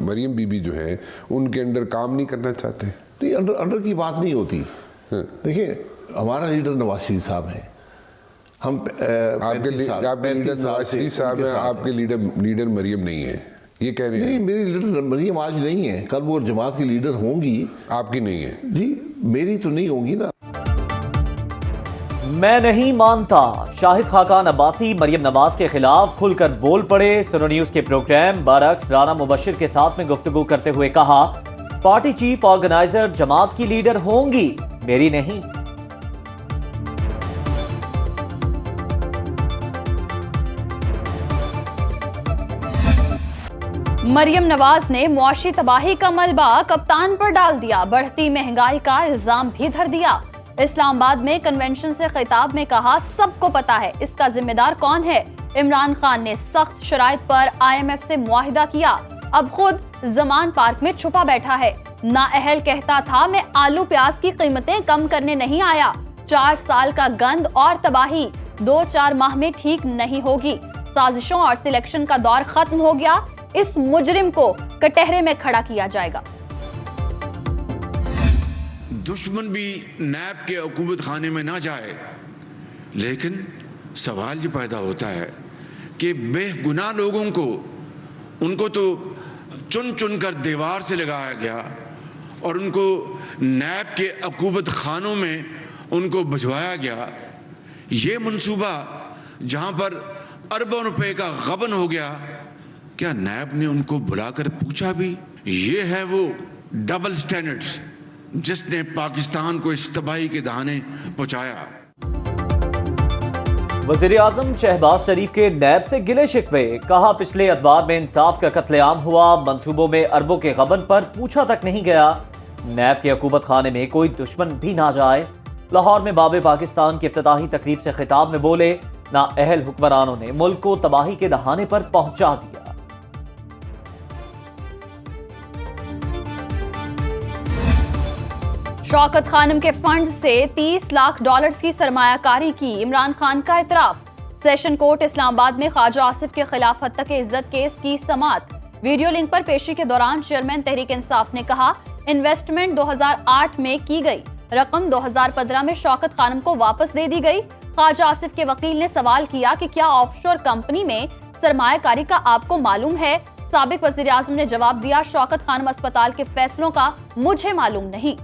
मरियम बीबी जो है उनके अंडर काम नहीं करना चाहते? नहीं, अंडर की बात नहीं होती। देखिए, हमारा लीडर नवाज शरीफ साहब हैं, हम आपके लीडर नवाज शरीफ साहब हैं, आपके लीडर मरियम नहीं है, ये कह रहे हैं? नहीं, मेरी लीडर मरियम आज नहीं है, कल वो जमात की लीडर होंगी। आपकी नहीं है? जी, मेरी तो नहीं होंगी ना। मैं नहीं मानता, शाहिद खाकान अब्बासी मरियम नवाज के खिलाफ खुलकर बोल पड़े। सुनो न्यूज के प्रोग्राम बरअक्स राना मुबशिर के साथ में गुफ्तगू करते हुए कहा, पार्टी चीफ ऑर्गेनाइजर जमात की लीडर होंगी, मेरी नहीं। मरियम नवाज ने मुआशी तबाही का मलबा कप्तान पर डाल दिया, बढ़ती महंगाई का इल्जाम भी धर दिया। इस्लामाबाद में कन्वेंशन से खिताब में कहा, सबको पता है इसका जिम्मेदार कौन है। इमरान खान ने सख्त शराइत पर IMF से मुआहिदा किया, अब खुद जमान पार्क में छुपा बैठा है। नाअहल कहता था, मैं आलू प्याज की कीमतें कम करने नहीं आया। 4 साल का गंद और तबाही 2-4 माह में ठीक नहीं होगी। साजिशों और सिलेक्शन का दौर खत्म हो गया, इस मुजरिम को कटहरे में खड़ा किया जाएगा। दुश्मन भी नैब के हुकूमत खाने में ना जाए, लेकिन सवाल ये पैदा होता है कि बेगुनाह लोगों को, उनको तो चुन चुन कर दीवार से लगाया गया और उनको नैब के हुकूमत खानों में उनको भिजवाया गया। ये मंसूबा जहां पर अरबों रुपए का गबन हो गया, क्या नैब ने उनको बुलाकर पूछा भी? ये है वो डबल स्टैंडर्ड्स जिसने पाकिस्तान को इस तबाही के दहाने पहुंचाया। वज़ीर आज़म शहबाज शरीफ के नैब से गिले शिकवे, कहा पिछले अखबार में इंसाफ का कत्लेआम हुआ, मंसूबों में अरबों के गबन पर पूछा तक नहीं गया। नैब के हुकूमत खाने में कोई दुश्मन भी ना जाए। लाहौर में बाबे पाकिस्तान की इफ्तिताही तकरीब से खिताब में बोले, नाअहल हुक्मरानों ने मुल्क को तबाही के दहाने पर पहुंचा दिया। शौकत खानम के फंड से $30 लाख की सरमायाकारी की, इमरान खान का इतराफ। सेशन कोर्ट इस्लामाबाद में ख्वाजा आसिफ के खिलाफ हत्या के इज्जत केस की समाअत। वीडियो लिंक पर पेशी के दौरान चेयरमैन तहरीक इंसाफ ने कहा, इन्वेस्टमेंट 2008 में की गई, रकम 2015 में शौकत खानम को वापस दे दी गई। ख्वाजा आसिफ के वकील ने सवाल किया कि क्या ऑफशोर कंपनी में सरमायाकारी का आपको मालूम है? साबिक वज़ीर आज़म ने जवाब दिया, शौकत खानम अस्पताल के फैसलों का मुझे मालूम नहीं।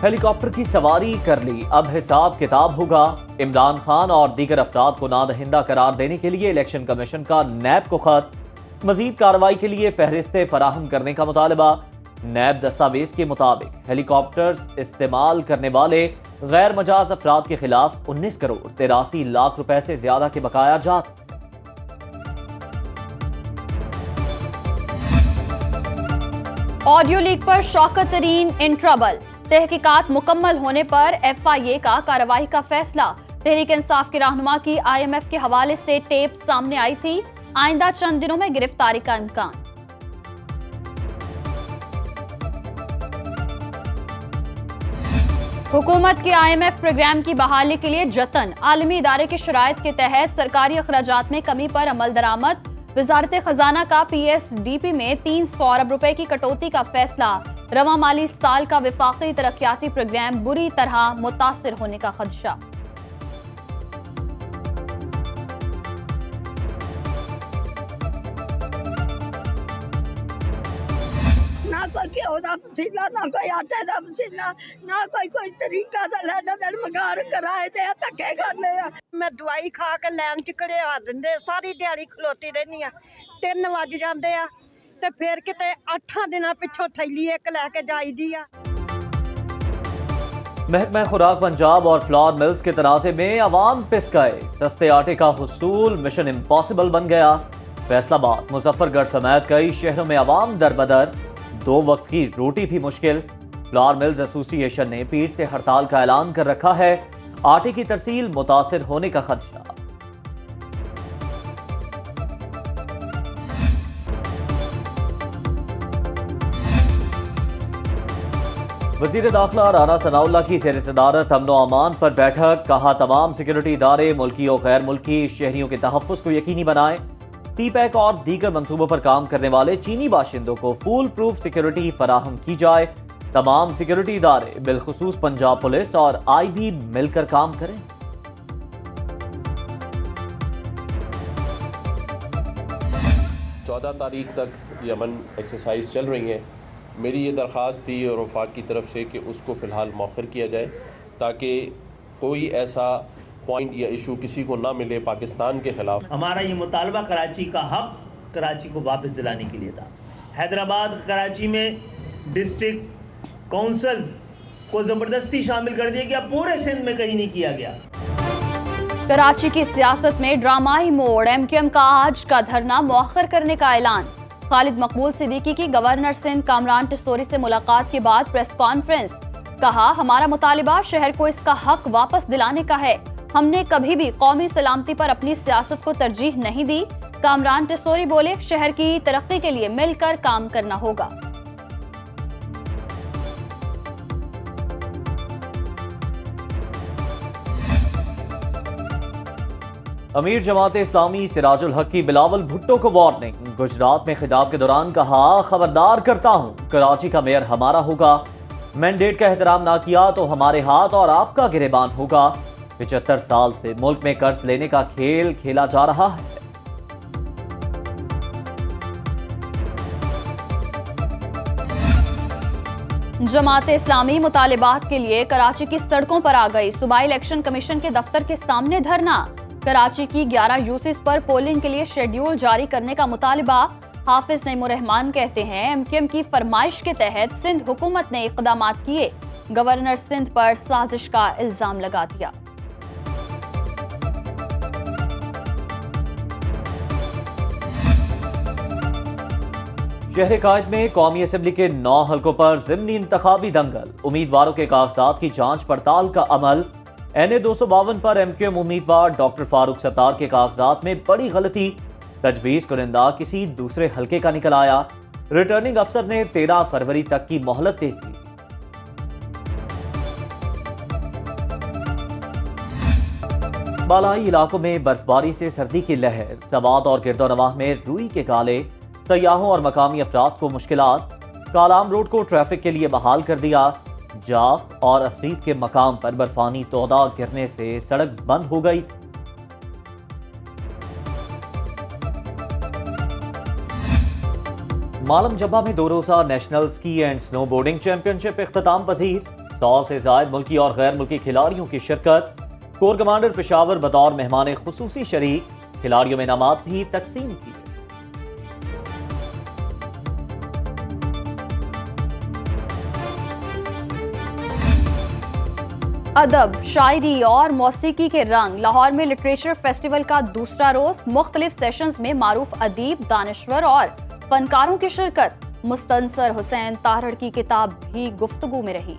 हेलीकॉप्टर की सवारी कर ली, अब हिसाब किताब होगा। इमरान खान और दीगर अफराद को नादहिंदा करार देने के लिए इलेक्शन कमीशन का नैब को खत, मजीद कार्रवाई के लिए फहरिस्तें फराहम करने का मुतालबा। नैब दस्तावेज के मुताबिक हेलीकॉप्टर्स इस्तेमाल करने वाले गैर मजाज अफराद के खिलाफ 19 करोड़ 83 लाख रुपए से ज्यादा के बकाया जात। ऑडियो लीक पर शौकत तरीन इन ट्रबल, तहकीकात मुकम्मल होने पर FIA का कार्रवाई का फैसला। तहरीक इंसाफ के रहनुमा की IMF के हवाले से टेप सामने आई थी, आइंदा चंद दिनों में गिरफ्तारी का इम्कान। हुकूमत के IMF प्रोग्राम की बहाली के लिए जतन, आलमी इदारे के शराइत के तहत सरकारी अखराजात में कमी पर अमल दरामद। वजारत खजाना का PSDP में 300 अरब रुपए की कटौती का फैसला। रवा माली साल का विफाकी तरक्याती प्रोग्राम बुरी तरह मुतासिर होने का खदशा। ना कोई घ्यो का पसीना, ना कोई आटे का पसीना, ना कोई तरीका लैना दिन मगार कराए ते धक्के खाने। मैं दवाई खा के लैन च घड़िया दिंदे, सारी दिहाड़ी खलोती रहनी आ, 3 वज जाते आ ते फिर किते 8 दिनों पिछों थैली एक लैके जाईदी आ। महकमा खुराक पंजाब और फ्लावर मिल्स के तनाज़े में अवाम पिस गए, सस्ते आटे का हुसूल मिशन इम्पॉसिबल बन गया। फैसलाबाद, मुजफ्फरगढ़ समेत कई शहरों में अवाम दरबदर, 2 वक्त की रोटी भी मुश्किल। फ्लावर मिल्स एसोसिएशन ने पीर से हड़ताल का ऐलान कर रखा है, आटे की तरसील मुतासिर होने का खदशा। वज़ीर दाखिला राना सनाउल्लाह की ज़ेर सदारत अमन व अमान पर बैठक। कहा तमाम सिक्योरिटी इदारे मुल्की और गैर मुल्की शहरियों के तहफ़्फ़ुज़ को यकीनी बनाएं। सी पैक और दीगर मंसूबों पर काम करने वाले चीनी बाशिंदों को फूल प्रूफ सिक्योरिटी फराहम की जाए। तमाम सिक्योरिटी इदारे बिलखुसूस पंजाब पुलिस और IB मिलकर काम करें। चौदह तारीख तक ये अमन एक्सरसाइज चल रही है। मेरी ये दरख्वास्त थी और वफाक की तरफ से कि उसको फ़िलहाल मौखर किया जाए ताकि कोई ऐसा पॉइंट या इशू किसी को ना मिले पाकिस्तान के ख़िलाफ़। हमारा ये मुतालबा कराची का हक कराची को वापस दिलाने के लिए था। हैदराबाद कराची में डिस्ट्रिक्ट काउंसिल्स को ज़बरदस्ती शामिल कर दिया गया, पूरे सिंध में कहीं नहीं किया गया। कराची की सियासत में ड्रामाई मोड़। MQM का आज का धरना मौखर करने का ऐलान। खालिद मकबूल सिद्दीकी की गवर्नर सिंध कामरान टिस्सोरी से मुलाकात के बाद प्रेस कॉन्फ्रेंस। कहा, हमारा मुतालिबा शहर को इसका हक वापस दिलाने का है। हमने कभी भी कौमी सलामती पर अपनी सियासत को तरजीह नहीं दी। कामरान टिस्सोरी बोले, शहर की तरक्की के लिए मिलकर काम करना होगा। अमीर जमात इस्लामी सिराजुल हक की बिलावल भुट्टो को वार्निंग। गुजरात में खिताब के दौरान कहा, खबरदार करता हूं, कराची का मेयर हमारा होगा। मैंडेट का एहतराम ना किया तो हमारे हाथ और आपका गिरेबान होगा। 75 साल से मुल्क में कर्ज लेने का खेल खेला जा रहा है। जमात इस्लामी मुतालिबात के लिए कराची की सड़कों पर आ गई। सूबाई इलेक्शन कमीशन के दफ्तर के सामने धरना। कराची की 11 यूसीज पर पोलिंग के लिए शेड्यूल जारी करने का मुतालिबा। हाफिज नईमुर रहमान कहते हैं, MQM की फरमाइश के तहत सिंध हुकूमत ने इक़दामात किए। गवर्नर सिंध पर साजिश का इल्जाम लगा दिया। शहर कायद में कौमी असम्बली के 9 हलकों पर ज़िमनी इंतखाबी दंगल। उम्मीदवारों के कागजात की जांच पड़ताल का अमल। NA 252 पर MQM उम्मीदवार डॉक्टर फारूक सत्तार के कागजात में बड़ी गलती। तजवीज़ कुनिंदा किसी दूसरे हलके का निकल आया। रिटर्निंग अफसर ने 13 फरवरी तक की मोहलत दे दी। बालाई इलाकों में बर्फबारी से सर्दी की लहर। सवात और गिरदोनवाह में रुई के गाले। सयाहों और मकामी अफराद को मुश्किलात। कालाम रोड को ट्रैफिक के लिए बहाल कर दिया। जाख और असरीत के मकाम पर बर्फानी तोदा गिरने से सड़क बंद हो गई। मालम जब्बा में 2 रोज़ा national ski and snowboarding championship इख्तिताम पजीर। 100 से ज्यादा मुल्की और गैर मुल्की खिलाड़ियों की शिरकत। कोर कमांडर पेशावर बतौर मेहमान खुसूसी शरीक। खिलाड़ियों में इनामात भी तकसीम की। अदब, शायरी और मौसीकी के रंग। लाहौर में लिटरेचर फेस्टिवल का दूसरा रोज। मुख्तलिफ सेशंस में मारूफ अदीब, दानिश्वर और फनकारों की शिरकत। मुस्तनसर हुसैन तारड़ की किताब भी गुफ्तगू में रही।